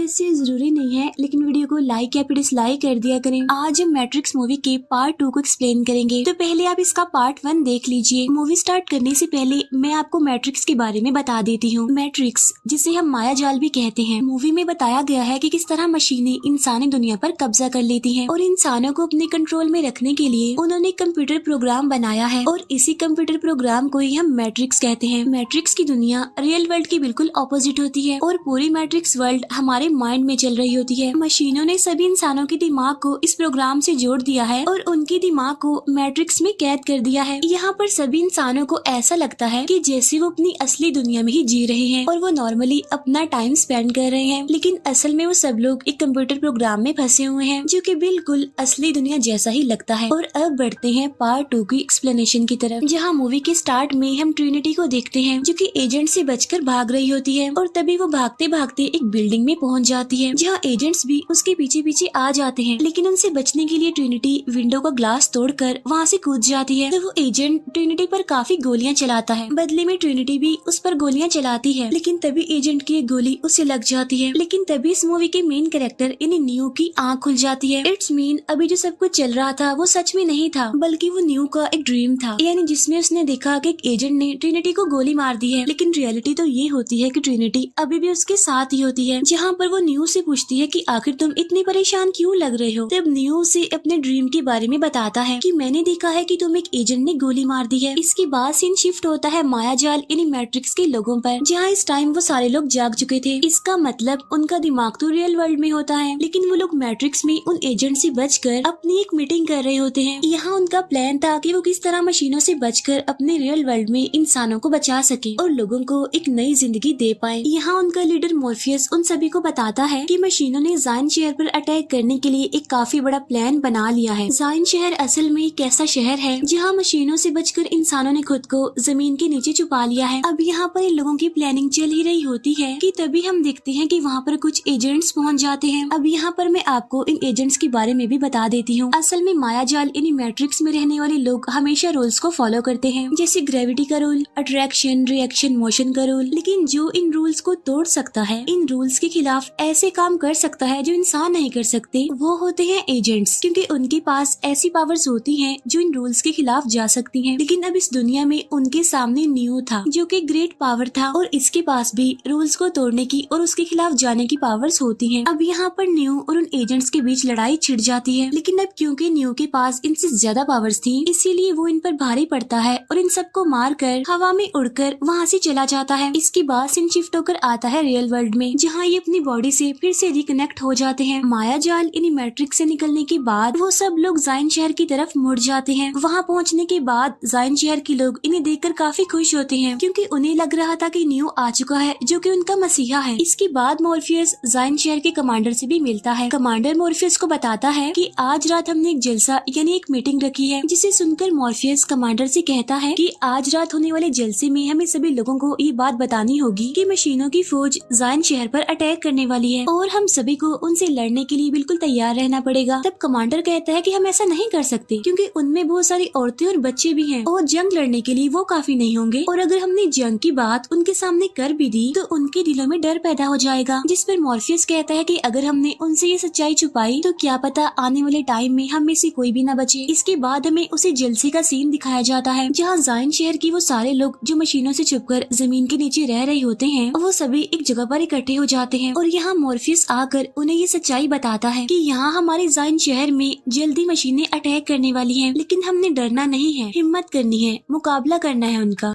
वैसे जरूरी नहीं है, लेकिन वीडियो को लाइक या फिर डिसलाइक कर दिया करें। आज हम मैट्रिक्स मूवी के पार्ट 2 को एक्सप्लेन करेंगे, तो पहले आप इसका पार्ट 1 देख लीजिए। मूवी स्टार्ट करने से पहले मैं आपको मैट्रिक्स के बारे में बता देती हूँ। मैट्रिक्स, जिसे हम माया जाल भी कहते हैं, मूवी में बताया गया है कि किस तरह मशीनें इंसानी दुनिया पर कब्जा कर लेती हैं और इंसानों को अपने कंट्रोल में रखने के लिए उन्होंने कंप्यूटर प्रोग्राम बनाया है और इसी कंप्यूटर प्रोग्राम को ही हम मैट्रिक्स कहते हैं। मैट्रिक्स की दुनिया रियल वर्ल्ड की बिल्कुल ऑपोजिट होती है और पूरी मैट्रिक्स वर्ल्ड हमारे माइंड में चल रही होती है। मशीनों ने सभी इंसानों के दिमाग को इस प्रोग्राम से जोड़ दिया है और उनके दिमाग को मैट्रिक्स में कैद कर दिया है। यहाँ पर सभी इंसानों को ऐसा लगता है कि जैसे वो अपनी असली दुनिया में ही जी रहे हैं और वो नॉर्मली अपना टाइम स्पेंड कर रहे हैं, लेकिन असल में वो सब लोग एक कंप्यूटर प्रोग्राम में फंसे हुए हैं जो कि बिल्कुल असली दुनिया जैसा ही लगता है। और अब बढ़ते हैं पार्ट 2 की एक्सप्लेनेशन की तरफ, जहाँ मूवी के स्टार्ट में हम ट्रिनिटी को देखते हैं जो कि एजेंट से बचकर भाग रही होती है और तभी वो भागते भागते एक बिल्डिंग में पहुंच जाती है जहां एजेंट्स भी उसके पीछे पीछे आ जाते हैं, लेकिन उनसे बचने के लिए ट्रिनिटी विंडो का ग्लास तोड़कर वहां से कूद जाती है। तो वो एजेंट ट्रिनिटी पर काफी गोलियां चलाता है, बदले में ट्रिनिटी भी उस पर गोलियां चलाती है, लेकिन तभी एजेंट की एक गोली उसे लग जाती है। लेकिन तभी इस मूवी के मेन कैरेक्टर यानी न्यू की आँख खुल जाती है। इट्स मीन अभी जो सब कुछ चल रहा था वो सच में नहीं था, बल्कि वो न्यू का एक ड्रीम था, यानी जिसमें उसने देखा कि एक एजेंट ने ट्रिनिटी को गोली मार दी है। लेकिन रियलिटी तो ये होती है कि ट्रिनिटी अभी भी उसके साथ ही होती है। जहाँ पर वो न्यू से पूछती है कि आखिर तुम इतनी परेशान क्यों लग रहे हो, तब न्यू उसे अपने ड्रीम के बारे में बताता है कि मैंने देखा है कि तुम एक एजेंट ने गोली मार दी है। इसके बाद सीन शिफ्ट होता है माया जाल यानी मैट्रिक्स के लोगों पर, जहाँ इस टाइम वो सारे लोग जाग चुके थे। इसका मतलब उनका दिमाग तो रियल वर्ल्ड में होता है, लेकिन वो लोग मैट्रिक्स में उन एजेंट से बचकर अपनी एक मीटिंग कर रहे होते हैं। यहाँ उनका प्लान था कि वो किस तरह मशीनों से बचकर अपने रियल वर्ल्ड में इंसानों को बचा सके और लोगों को एक नई जिंदगी दे पाए। यहाँ उनका लीडर मॉर्फियस उन सभी को बताता है कि मशीनों ने जाइन शहर पर अटैक करने के लिए एक काफी बड़ा प्लान बना लिया है। जाइन शहर असल में एक ऐसा शहर है जहाँ मशीनों से बचकर इंसानों ने खुद को जमीन के नीचे छुपा लिया है। अब यहाँ पर इन लोगों की प्लानिंग चल ही रही होती है कि तभी हम देखते हैं कि वहाँ पर कुछ एजेंट्स पहुँच जाते हैं। अब यहाँ पर मैं आपको इन एजेंट्स के बारे में भी बता देती हूँ। असल में माया जाल यानी मैट्रिक्स में रहने वाले लोग हमेशा रूल्स को फॉलो करते हैं, जैसे ग्रेविटी का रूल, अट्रैक्शन, रिएक्शन, मोशन का रूल। लेकिन जो इन रूल्स को तोड़ सकता है, इन रूल्स के खिलाफ ऐसे काम कर सकता है जो इंसान नहीं कर सकते, वो होते हैं एजेंट्स, क्योंकि उनके पास ऐसी पावर्स होती हैं जो इन रूल्स के खिलाफ जा सकती हैं। लेकिन अब इस दुनिया में उनके सामने न्यू था जो कि ग्रेट पावर था और इसके पास भी रूल्स को तोड़ने की और उसके खिलाफ जाने की पावर्स होती हैं। अब यहाँ पर न्यू और उन एजेंट्स के बीच लड़ाई छिड़ जाती है, लेकिन अब क्योंकि न्यू के पास इनसे ज्यादा पावर्स थी, इसीलिए वो इन पर भारी पड़ता है और इन सबको मार कर हवा में उड़कर वहाँ से चला जाता है। इसके बाद सीन शिफ्ट होकर आता है रियल वर्ल्ड में, जहाँ ये अपनी बॉडी से फिर से रिकनेक्ट हो जाते हैं। माया जाल यानी मैट्रिक्स से निकलने के बाद वो सब लोग जाइन शहर की तरफ मुड़ जाते हैं। वहाँ पहुँचने के बाद जाइन शहर के लोग इन्हें देखकर काफी खुश होते हैं, क्योंकि उन्हें लग रहा था कि न्यू आ चुका है जो कि उनका मसीहा है। इसके बाद मॉर्फियस जाइन शहर के कमांडर से भी मिलता है। कमांडर मॉर्फियस को बताता है कि आज रात हमने एक जलसा यानी एक मीटिंग रखी है, जिसे सुनकर मॉर्फियस कमांडर से कहता है कि आज रात होने वाले जलसे में हमें सभी लोगों को ये बात बतानी होगी कि मशीनों की फौज जाइन शहर पर अटैक करने वाली है और हम सभी को उनसे लड़ने के लिए बिल्कुल तैयार रहना पड़ेगा। तब कमांडर कहता है कि हम ऐसा नहीं कर सकते, क्योंकि उनमें बहुत सारी औरतें और बच्चे भी हैं और जंग लड़ने के लिए वो काफी नहीं होंगे, और अगर हमने जंग की बात उनके सामने कर भी दी तो उनके दिलों में डर पैदा हो जाएगा। जिस पर मॉर्फियस कहता है कि अगर हमने उनसे ये सच्चाई छुपाई तो क्या पता आने वाले टाइम में हम में से कोई भी न बचे। इसके बाद हमें उसे जलसे का सीन दिखाया जाता है, जहाँ जाइन शहर की वो सारे लोग जो मशीनों से छुपकर जमीन के नीचे रह रहे होते हैं, वो सभी एक जगह पर इकट्ठे हो जाते हैं और यहाँ मॉर्फियस आकर उन्हें ये सच्चाई बताता है कि यहाँ हमारे जाइन शहर में जल्दी मशीनें अटैक करने वाली हैं, लेकिन हमने डरना नहीं है, हिम्मत करनी है, मुकाबला करना है उनका।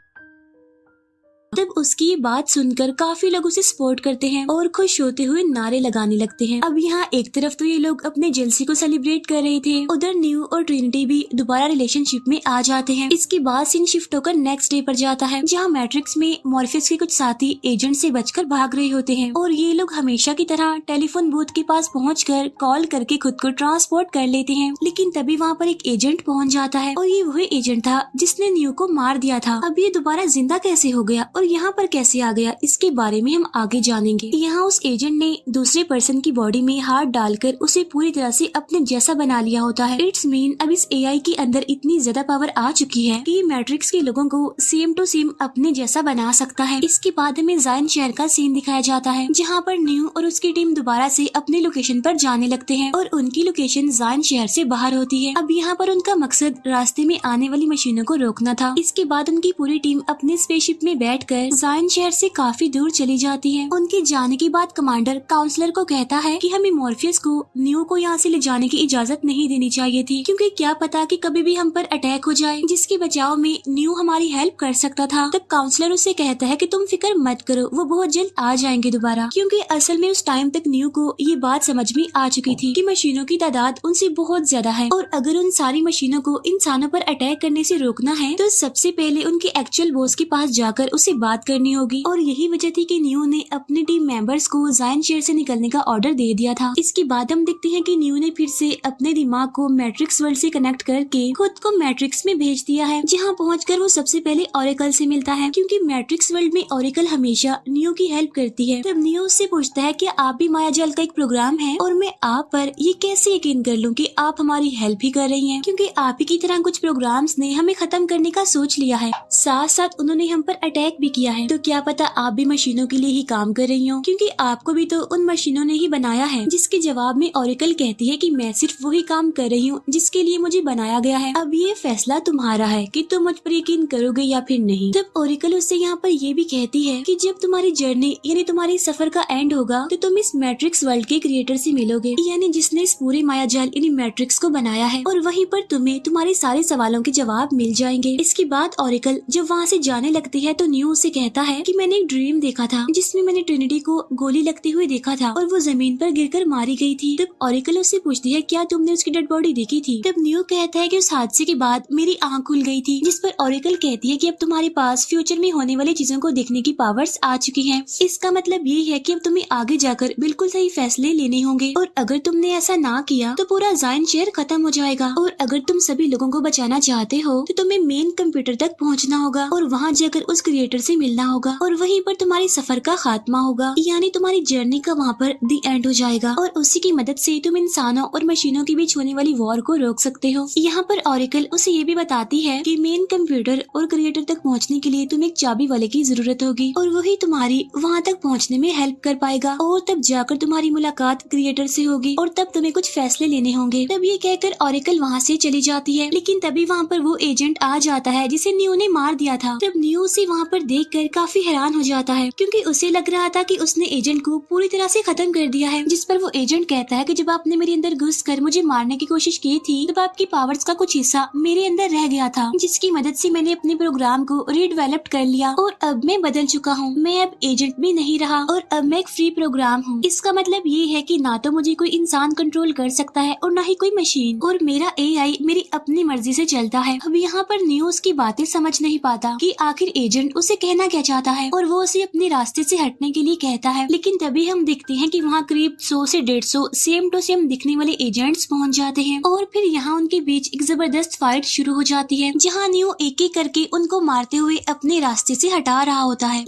तब उसकी ये बात सुनकर काफी लोग उसे सपोर्ट करते हैं और खुश होते हुए नारे लगाने लगते हैं। अब यहाँ एक तरफ तो ये लोग अपने जलसे को सेलिब्रेट कर रहे थे, उधर न्यू और ट्रिनिटी भी दोबारा रिलेशनशिप में आ जाते हैं। इसके बाद सीन शिफ्ट होकर नेक्स्ट डे पर जाता है, जहाँ मैट्रिक्स में मॉर्फियस के कुछ साथी एजेंट से बचकर भाग रहे होते हैं और ये लोग हमेशा की तरह टेलीफोन बूथ के पास पहुंचकर कॉल करके खुद को ट्रांसपोर्ट कर लेते हैं। लेकिन तभी वहाँ पर एक एजेंट पहुँच जाता है और ये वही एजेंट था जिसने न्यू को मार दिया था। अब ये दोबारा जिंदा कैसे हो गया और यहाँ पर कैसे आ गया इसके बारे में हम आगे जानेंगे। यहाँ उस एजेंट ने दूसरे पर्सन की बॉडी में हाथ डालकर उसे पूरी तरह से अपने जैसा बना लिया होता है। इट्स मीन अब इस एआई के अंदर इतनी ज्यादा पावर आ चुकी है कि मैट्रिक्स के लोगों को सेम टू सेम अपने जैसा बना सकता है। इसके बाद हमें जायन शहर का सीन दिखाया जाता है जहाँ पर न्यू और उसकी टीम दोबारा से अपने लोकेशन पर जाने लगते हैं और उनकी लोकेशन जायन शहर से बाहर होती है। अब यहाँ पर उनका मकसद रास्ते में आने वाली मशीनों को रोकना था। इसके बाद उनकी पूरी टीम अपने स्पेसशिप में बैठकर जायन शहर से काफी दूर चली जाती है। उनके जाने के बाद कमांडर काउंसलर को कहता है कि हमें मॉर्फियस को न्यू को यहाँ से ले जाने की इजाजत नहीं देनी चाहिए थी, क्योंकि क्या पता कि कभी भी हम पर अटैक हो जाए, जिसके बचाव में न्यू हमारी हेल्प कर सकता था। तब काउंसलर उसे कहता है कि तुम फिक्र मत करो, वो बहुत जल्द आ जाएंगे दोबारा, क्योंकि असल में उस टाइम तक न्यू को ये बात समझ में आ चुकी थी कि मशीनों की तादाद उनसे बहुत ज्यादा है और अगर उन सारी मशीनों को इंसानों पर अटैक करने से रोकना है तो सबसे पहले उनके एक्चुअल बॉस के पास जाकर उसे बात करनी होगी। और यही वजह थी कि न्यू ने अपने टीम मेंबर्स को जायन शहर से निकलने का ऑर्डर दे दिया था। इसके बाद हम देखते हैं कि न्यू ने फिर से अपने दिमाग को मैट्रिक्स वर्ल्ड से कनेक्ट करके खुद को मैट्रिक्स में भेज दिया है, जहाँ पहुंचकर वो सबसे पहले ओरेकल से मिलता है, क्योंकि मैट्रिक्स वर्ल्ड में ओरेकल हमेशा न्यू की हेल्प करती है। तब न्यू उससे पूछता है कि आप भी मायाजाल का एक प्रोग्राम है और मैं आप पर ये कैसे यकीन कर लूं कि आप हमारी हेल्प ही कर रही हैं, क्योंकि आप ही की तरह कुछ प्रोग्राम्स ने हमें खत्म करने का सोच लिया है, साथ साथ उन्होंने हम पर अटैक भी किया है। तो क्या पता आप भी मशीनों के लिए ही काम कर रही हो, क्योंकि आपको भी तो उन मशीनों ने ही बनाया है। जिसके जवाब में ओरेकल कहती है कि मैं सिर्फ वही काम कर रही हूँ जिसके लिए मुझे बनाया गया है, अब ये फैसला तुम्हारा है कि तुम मुझ पर यकीन करोगे या फिर नहीं। तब ओरेकल उससे यहाँ पर ये भी कहती है कि जब तुम्हारी जर्नी यानी तुम्हारी सफर का एंड होगा तो तुम इस मैट्रिक्स वर्ल्ड के क्रिएटर से मिलोगे, यानी जिसने इस पूरे मायाजाल यानी मैट्रिक्स को बनाया है, और वहीं पर तुम्हें तुम्हारे सारे सवालों के जवाब मिल जाएंगे। इसके बाद ओरेकल जब वहाँ से जाने लगती है तो न्यू उसे कहता है कि मैंने एक ड्रीम देखा था जिसमें मैंने ट्रिनिटी को गोली लगते हुए देखा था और वो जमीन पर गिरकर मारी गई थी। तब ओरेकल उससे पूछती है क्या तुमने उसकी डेड बॉडी देखी थी? तब न्यू कहता है कि उस हादसे के बाद मेरी आंख खुल गई थी, जिस पर ओरेकल कहती है कि अब तुम्हारे पास फ्यूचर में होने वाली चीजों को देखने की पावर्स आ चुकी हैं। इसका मतलब ये है कि अब तुम्हें आगे जाकर बिल्कुल सही फैसले लेने होंगे, और अगर तुमने ऐसा ना किया तो पूरा जायन शहर खत्म हो जाएगा, और अगर तुम सभी लोगों को बचाना चाहते हो तो तुम्हें मेन कंप्यूटर तक पहुंचना होगा और वहां जाकर उस क्रिएटर से मिलना होगा, और वहीं पर तुम्हारी सफर का खात्मा होगा, यानी तुम्हारी जर्नी का वहाँ पर दी एंड हो जाएगा, और उसी की मदद से तुम इंसानों और मशीनों के बीच होने वाली वॉर को रोक सकते हो। यहाँ पर ओरेकल उसे ये भी बताती है कि मेन कंप्यूटर और क्रिएटर तक पहुँचने के लिए तुम्हें एक चाबी वाले की जरूरत होगी, और वही तुम्हारी वहाँ तक पहुँचने में हेल्प कर पाएगा, और तब जाकर तुम्हारी मुलाकात क्रिएटर से होगी और तब तुम्हें कुछ फैसले लेने होंगे। तब ये कहकर ओरेकल वहाँ से चली जाती है, लेकिन तभी वहाँ पर वो एजेंट आ जाता है जिसे न्यू ने मार दिया था। तब न्यू उसे वहाँ पर देखकर काफी हैरान हो जाता है, क्योंकि उसे लग रहा था कि उसने एजेंट को पूरी तरह से खत्म कर दिया है। जिस पर वो एजेंट कहता है कि जब आपने मेरे अंदर घुसकर मुझे मारने की कोशिश की थी तब आपकी पावर्स का कुछ हिस्सा मेरे अंदर रह गया था, जिसकी मदद से मैंने अपने प्रोग्राम को रीडेवलप कर लिया और अब मैं बदल चुका हूँ। मैं अब एजेंट भी नहीं रहा और अब मैं एक फ्री प्रोग्राम हूँ। इसका मतलब ये है कि ना तो मुझे कोई इंसान कंट्रोल कर सकता है और ना ही कोई मशीन, और मेरा एआई मेरी अपनी मर्जी से चलता है। अब यहाँ पर न्यूज की बातें समझ नहीं पाता कि आखिर एजेंट उसे कहना क्या चाहता है, और वो उसे अपने रास्ते से हटने के लिए कहता है। लेकिन तभी हम देखते हैं कि वहाँ करीब 100 से 150 सेम टू सेम दिखने वाले एजेंट्स पहुँच जाते हैं, और फिर यहाँ उनके बीच एक जबरदस्त फाइट शुरू हो जाती है, जहाँ न्यू एक एक करके उनको मारते हुए अपने रास्ते से हटा रहा होता है।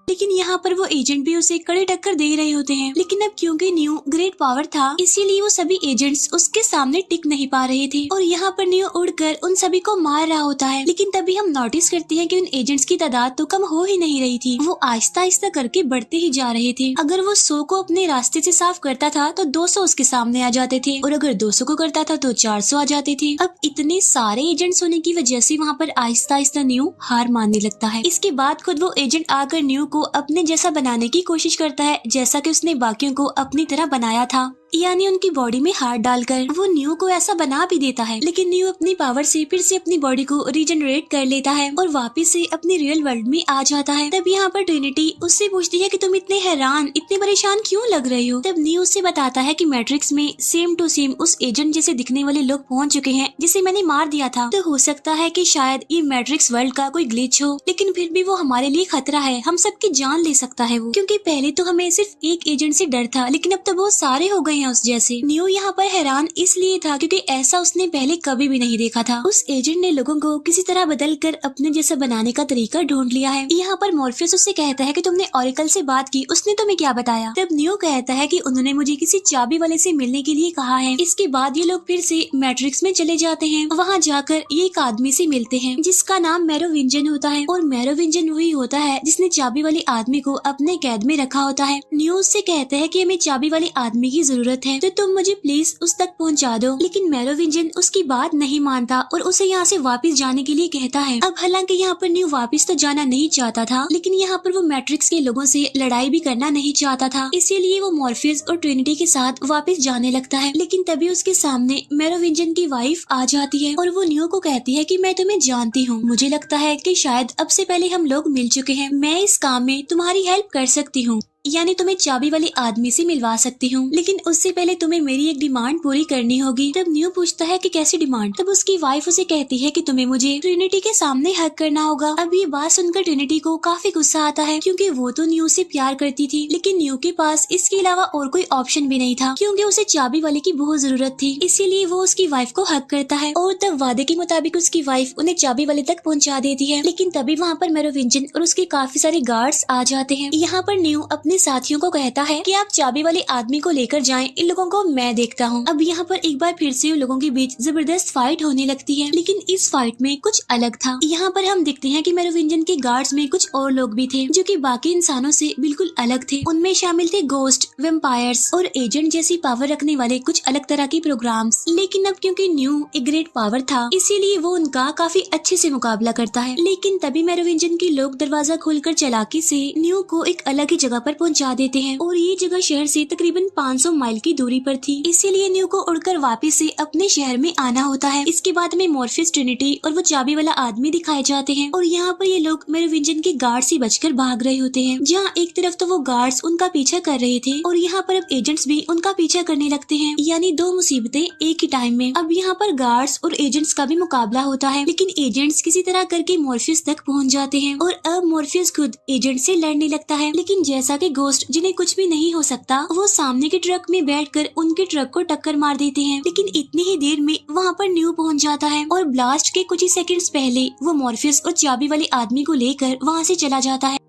लेकिन यहाँ पर वो एजेंट भी उसे कड़ी टक्कर दे रहे होते हैं। लेकिन अब क्योंकि न्यू ग्रेट पावर था इसीलिए वो सभी एजेंट्स उसके सामने टिक नहीं पा रहे थे, और यहाँ पर न्यू उड़कर उन सभी को मार रहा होता है। लेकिन तभी हम नोटिस करते हैं कि उन एजेंट्स की तादाद तो कम हो ही नहीं रही थी, वो आहिस्ता आहिस्ता करके बढ़ते ही जा रहे थे। अगर वो 100 को अपने रास्ते से साफ करता था तो 200 उसके सामने आ जाते थे, और अगर 200 को करता था तो 400 आ जाते थे। अब इतने सारे एजेंट्स होने की वजह से वहाँ पर आहिस्ता आहिस्ता न्यू हार मानने लगता है। इसके बाद खुद वो एजेंट आकर न्यू को अपने जैसा बनाने की कोशिश करता है, जैसा कि उसने बाकियों को अपनी तरह बनाया था, यानी उनकी बॉडी में हाथ डालकर वो न्यू को ऐसा बना भी देता है। लेकिन न्यू अपनी पावर से फिर से अपनी बॉडी को रीजनरेट कर लेता है और वापस से अपनी रियल वर्ल्ड में आ जाता है। तब यहाँ पर ट्रिनिटी उससे पूछती है कि तुम इतने हैरान इतने परेशान क्यों लग रहे हो। तब न्यू उससे बताता है कि मैट्रिक्स में सेम टू सेम उस एजेंट जैसे दिखने वाले लोग पहुँच चुके हैं जिसे मैंने मार दिया था। तो हो सकता है कि शायद ये मैट्रिक्स वर्ल्ड का कोई ग्लिच हो, लेकिन फिर भी वो हमारे लिए खतरा है, हम सबकी जान ले सकता है वो, क्योंकि पहले तो हमें सिर्फ एक एजेंट से डर था, लेकिन अब तो बहुत सारे हो गए हैं उस जैसे। न्यू यहाँ पर हैरान इसलिए था क्योंकि ऐसा उसने पहले कभी भी नहीं देखा था। उस एजेंट ने लोगों को किसी तरह बदल कर अपने जैसा बनाने का तरीका ढूंढ लिया है। यहाँ पर मॉर्फियस उससे कहता है कि तुमने ऑरेकल से बात की, उसने तुम्हें क्या बताया? तब न्यू कहता है कि उन्होंने मुझे किसी चाबी वाले से मिलने के लिए कहा है। इसके बाद ये लोग फिर से मैट्रिक्स में चले जाते हैं। वहाँ जाकर ये एक आदमी से मिलते हैं जिसका नाम मैरोविंजन होता है और मैरोविंजन वही होता है जिसने चाबी वाले आदमी को अपने कैद में रखा होता है। न्यू उससे कहता है कि हमें चाबी वाले आदमी की जरूरत है, तो तुम मुझे प्लीज उस तक पहुंचा दो। लेकिन मैरोविंजन उसकी बात नहीं मानता और उसे यहाँ से वापस जाने के लिए कहता है। अब हालांकि यहाँ पर न्यू वापस तो जाना नहीं चाहता था, लेकिन यहाँ पर वो मैट्रिक्स के लोगों से लड़ाई भी करना नहीं चाहता था, इसीलिए वो मॉर्फियस और ट्रिनिटी के साथ वापस जाने लगता है। लेकिन तभी उसके सामने मैरोविंजन की वाइफ आ जाती है और वो न्यू को कहती है कि मैं तुम्हें जानती हूँ, मुझे लगता है कि शायद अब से पहले हम लोग मिल चुके हैं, मैं इस काम में तुम्हारी हेल्प कर सकती हूँ, यानी तुम्हें चाबी वाले आदमी से मिलवा सकती हूँ, लेकिन उससे पहले तुम्हें मेरी एक डिमांड पूरी करनी होगी। तब न्यू पूछता है कि कैसी डिमांड? तब उसकी वाइफ उसे कहती है कि तुम्हें मुझे ट्रिनिटी के सामने हक करना होगा। अब ये बात सुनकर ट्रिनिटी को काफी गुस्सा आता है क्योंकि वो तो न्यू से प्यार करती थी, लेकिन न्यू के पास इसके अलावा और कोई ऑप्शन भी नहीं था क्योंकि उसे चाबी वाले की बहुत जरूरत थी। इसीलिए वो उसकी वाइफ को हक करता है और तब वादे के मुताबिक उसकी वाइफ उन्हें चाबी वाले तक पहुँचा देती है। लेकिन तभी वहाँ पर मैरोविंजन और उसके काफी सारे गार्ड्स आ जाते हैं। यहाँ पर न्यू अपने साथियों को कहता है कि आप चाबी वाले आदमी को लेकर जाएं, इन लोगों को मैं देखता हूँ। अब यहाँ पर एक बार फिर से उन लोगों के बीच जबरदस्त फाइट होने लगती है, लेकिन इस फाइट में कुछ अलग था। यहाँ पर हम देखते हैं कि मैरोविंजन के गार्ड्स में कुछ और लोग भी थे जो कि बाकी इंसानों से बिल्कुल अलग थे। उनमें शामिल थे गोस्ट, वेम्पायर्स और एजेंट जैसी पावर रखने वाले कुछ अलग तरह के प्रोग्राम्स। लेकिन अब क्योंकि न्यू एक ग्रेट पावर था, इसीलिए वो उनका काफी अच्छे से मुकाबला करता है। लेकिन तभी मैरोविंजन के लोग दरवाजा खोलकर चालाकी से न्यू को एक अलग ही जगह पर पहुंचा देते हैं और ये जगह शहर से तकरीबन 500 माइल की दूरी पर थी, इसीलिए न्यू को उड़कर वापस से अपने शहर में आना होता है। इसके बाद में मॉर्फियस, ट्रिनिटी और वो चाबी वाला आदमी दिखाए जाते हैं और यहाँ पर ये लोग मैरोविंजन के गार्ड से बचकर भाग रहे होते हैं। जहाँ एक तरफ तो वो गार्ड्स उनका पीछा कर रहे थे और यहाँ पर अब एजेंट्स भी उनका पीछा करने लगते हैं, यानी दो मुसीबतें एक ही टाइम में। अब यहाँ पर गार्ड्स और एजेंट्स का भी मुकाबला होता है, लेकिन एजेंट्स किसी तरह करके मॉर्फियस तक पहुँच जाते हैं और अब मॉर्फियस खुद एजेंट से लड़ने लगता है। लेकिन जैसा कि गोस्ट जिन्हें कुछ भी नहीं हो सकता, वो सामने के ट्रक में बैठकर उनके ट्रक को टक्कर मार देते हैं। लेकिन इतनी ही देर में वहाँ पर न्यू पहुँच जाता है और ब्लास्ट के कुछ ही सेकंड्स पहले वो मॉर्फियस और चाबी वाले आदमी को लेकर वहाँ से चला जाता है।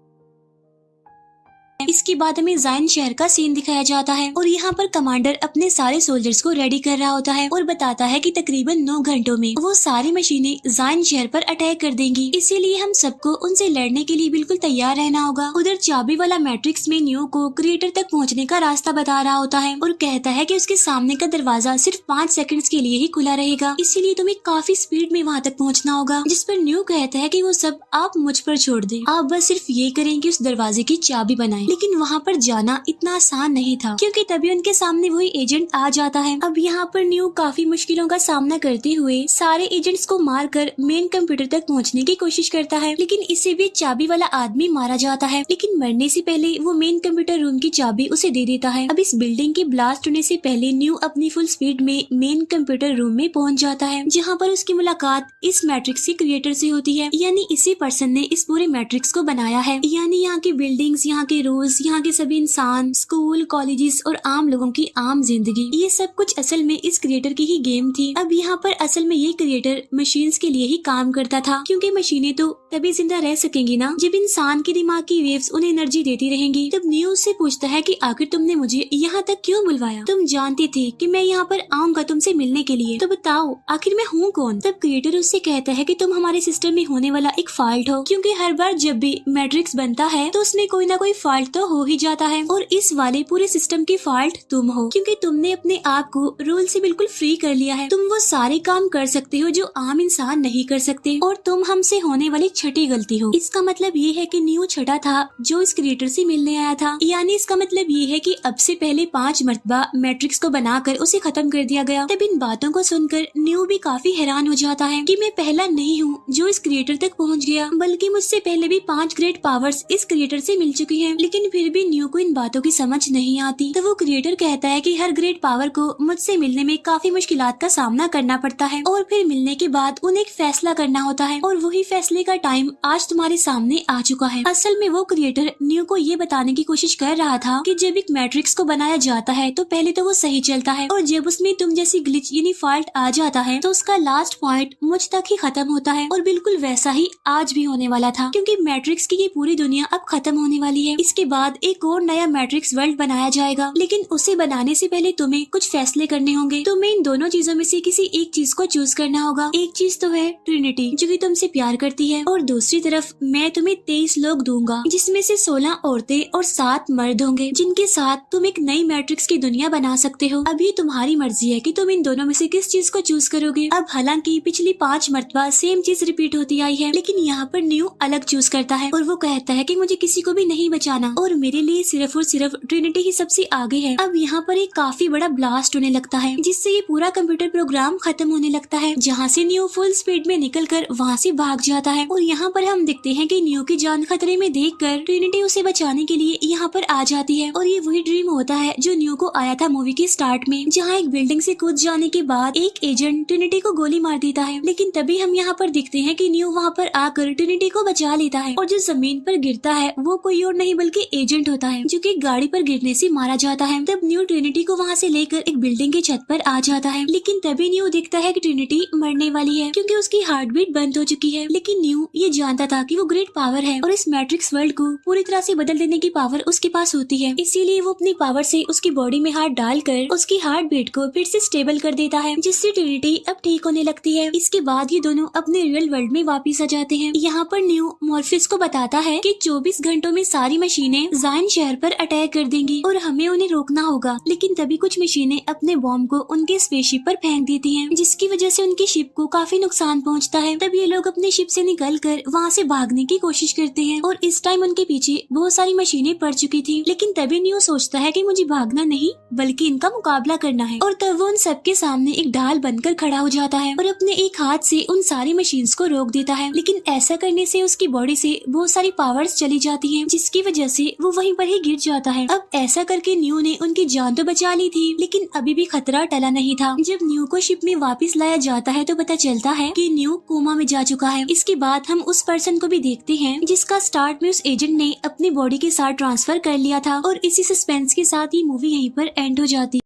इसके बाद हमें जाइन शहर का सीन दिखाया जाता है और यहाँ पर कमांडर अपने सारे सोल्जर्स को रेडी कर रहा होता है और बताता है कि तकरीबन 9 घंटों में वो सारी मशीनें जाइन शहर पर अटैक कर देंगी, इसीलिए हम सबको उनसे लड़ने के लिए बिल्कुल तैयार रहना होगा। उधर चाबी वाला मैट्रिक्स में न्यू को क्रिएटर तक पहुँचने का रास्ता बता रहा होता है और कहता है कि उसके सामने का दरवाजा सिर्फ 5 सेकंड्स के लिए ही खुला रहेगा, इसीलिए तुम्हें काफी स्पीड में वहाँ तक पहुँचना होगा। जिस पर न्यू कहता है कि वो सब आप मुझ पर छोड़ दे, आप बस सिर्फ ये करें कि उस दरवाजे की चाबी बनाएं। लेकिन वहाँ पर जाना इतना आसान नहीं था क्योंकि तभी उनके सामने वही एजेंट आ जाता है। अब यहाँ पर न्यू काफी मुश्किलों का सामना करते हुए सारे एजेंट्स को मारकर मेन कंप्यूटर तक पहुँचने की कोशिश करता है, लेकिन इसे भी चाबी वाला आदमी मारा जाता है। लेकिन मरने से पहले वो मेन कंप्यूटर रूम की चाबी उसे दे देता है। अब इस बिल्डिंग के ब्लास्ट होने से पहले न्यू अपनी फुल स्पीड में मेन कंप्यूटर रूम में पहुँच जाता है, जहाँ पर उसकी मुलाकात इस मैट्रिक्स के क्रिएटर से होती है, यानी इसी पर्सन ने इस पूरे मैट्रिक्स को बनाया है। यानी यहाँ की बिल्डिंग्स, यहाँ के रूल्स, यहाँ के सभी इंसान, स्कूल, कॉलेजेस और आम लोगों की आम जिंदगी, ये सब कुछ असल में इस क्रिएटर की ही गेम थी। अब यहाँ पर असल में ये क्रिएटर मशीन्स के लिए ही काम करता था क्योंकि मशीनें तो तभी जिंदा रह सकेंगी ना जब इंसान के दिमाग की वेव्स उन्हें एनर्जी देती रहेंगी। तब न्यू उससे पूछता है कि आखिर तुमने मुझे यहाँ तक क्यों बुलवाया? तुम जानती थी कि मैं यहाँ पर आऊंगा तुमसे मिलने के लिए, तो बताओ आखिर मैं हूँ कौन? तब क्रिएटर उससे कहता है कि तुम हमारे सिस्टम में होने वाला एक फॉल्ट हो, क्योंकि हर बार जब भी मैट्रिक्स बनता है तो उसमें कोई ना कोई फॉल्ट तो हो ही जाता है और इस वाले पूरे सिस्टम की फॉल्ट तुम हो, क्योंकि तुमने अपने आप को रूल से बिल्कुल फ्री कर लिया है। तुम वो सारे काम कर सकते हो जो आम इंसान नहीं कर सकते और तुम हमसे होने वाली छठी गलती हो। इसका मतलब ये है कि न्यू छठा था जो इस क्रिएटर से मिलने आया था, यानी इसका मतलब ये है कि अब से पहले 5 मरतबा मैट्रिक्स को बनाकर उसे खत्म कर दिया गया। तब इन बातों को सुनकर न्यू भी काफी हैरान हो जाता है कि मैं पहला नहीं हूँ जो इस क्रिएटर तक पहुँच गया, बल्कि मुझसे पहले भी 5 ग्रेट पावर्स इस क्रिएटर से मिल चुकी है। लेकिन फिर भी न्यू को इन बातों की समझ नहीं आती। तो वो क्रिएटर कहता है कि हर ग्रेट पावर को मुझसे मिलने में काफी मुश्किलात का सामना करना पड़ता है और फिर मिलने के बाद उन्हें एक फैसला करना होता है और वही फैसले का टाइम आज तुम्हारे सामने आ चुका है। असल में वो क्रिएटर न्यू को ये बताने की कोशिश कर रहा था कि जब एक मैट्रिक्स को बनाया जाता है तो पहले तो वो सही चलता है, और जब उसमें तुम जैसी ग्लिच यानी फॉल्ट आ जाता है तो उसका लास्ट पॉइंट मुझ तक ही खत्म होता है। और बिल्कुल वैसा ही आज भी होने वाला था, क्योंकि मैट्रिक्स की ये पूरी दुनिया अब खत्म होने वाली है। इसके बाद एक और नया मैट्रिक्स वर्ल्ड बनाया जाएगा, लेकिन उसे बनाने से पहले तुम्हें कुछ फैसले करने होंगे। तुम्हें इन दोनों चीजों में से किसी एक चीज को चूज करना होगा। एक चीज तो है ट्रिनिटी, जो कि तुमसे प्यार करती है, और दूसरी तरफ मैं तुम्हें 23 लोग दूंगा, जिसमें से 16 औरतें और 7 मर्द होंगे, जिनके साथ तुम एक नई मैट्रिक्स की दुनिया बना सकते हो। अब ये तुम्हारी मर्जी है कि तुम इन दोनों में से किस चीज को चूज करोगे। अब हालांकि पिछली 5 मरतबा सेम चीज रिपीट होती आई है, लेकिन यहाँ पर न्यू अलग चूज करता है और वो कहता है कि मुझे किसी को भी नहीं बचाना और मेरे लिए सिर्फ और सिर्फ ट्रिनिटी ही सबसे आगे है। अब यहाँ पर एक काफी बड़ा ब्लास्ट होने लगता है, जिससे ये पूरा कंप्यूटर प्रोग्राम खत्म होने लगता है, जहाँ से न्यू फुल स्पीड में निकलकर वहाँ से भाग जाता है। और यहाँ पर हम देखते हैं कि न्यू की जान खतरे में देखकर ट्रिनिटी उसे बचाने के लिए यहाँ पर आ जाती है। और ये वही ड्रीम होता है जो न्यू को आया था मूवी के स्टार्ट में, जहाँ एक बिल्डिंग से कूद जाने के बाद एक एजेंट ट्रिनिटी को गोली मार देता है। लेकिन तभी हम यहाँ पर देखते हैं कि न्यू वहाँ पर आकर ट्रिनिटी को बचा लेता है, और जो जमीन पर गिरता है वो कोई और नहीं बल्कि एजेंट होता है, जो कि गाड़ी पर गिरने से मारा जाता है। तब न्यू ट्रिनिटी को वहाँ से लेकर एक बिल्डिंग की छत पर आ जाता है, लेकिन तभी न्यू देखता है कि ट्रिनिटी मरने वाली है, क्योंकि उसकी हार्ट बीट बंद हो चुकी है। लेकिन न्यू ये जानता था कि वो ग्रेट पावर है और इस मैट्रिक्स वर्ल्ड को पूरी तरह से बदल देने की पावर उसके पास होती है। इसीलिए वो अपनी पावर से उसकी बॉडी में हाथ डालकर उसकी हार्ट बीट को फिर से स्टेबल कर देता है, जिससे ट्रिनिटी अब ठीक होने लगती है। इसके बाद ये दोनों अपने रियल वर्ल्ड में वापस आ जाते हैं। यहाँ पर न्यू मॉर्फिस को बताता है कि 24 घंटों में सारी मशीनें जायन शहर पर अटैक कर देंगी और हमें उन्हें रोकना होगा। लेकिन तभी कुछ मशीनें अपने बॉम्ब को उनके स्पेसशिप पर फेंक देती हैं, जिसकी वजह से उनकी शिप को काफी नुकसान पहुंचता है। तब ये लोग अपने शिप से निकलकर वहाँ से भागने की कोशिश करते हैं, और इस टाइम उनके पीछे बहुत सारी मशीनें पड़ चुकी थी। लेकिन तभी न्यू सोचता है कि मुझे भागना नहीं बल्कि इनका मुकाबला करना है, और तब वो उन सबके सामने एक ढाल बनकर खड़ा हो जाता है और अपने एक हाथ से उन सारी मशीन्स को रोक देता है। लेकिन ऐसा करने से उसकी बॉडी से बहुत सारी पावर्स चली जाती हैं, जिसकी वजह से वो वहीं पर ही गिर जाता है। अब ऐसा करके न्यू ने उनकी जान तो बचा ली थी, लेकिन अभी भी खतरा टला नहीं था। जब न्यू को शिप में वापस लाया जाता है तो पता चलता है कि न्यू कोमा में जा चुका है। इसके बाद हम उस पर्सन को भी देखते हैं जिसका स्टार्ट में उस एजेंट ने अपनी बॉडी के साथ ट्रांसफर कर लिया था, और इसी सस्पेंस के साथ ये मूवी यहीं पर एंड हो जाती है।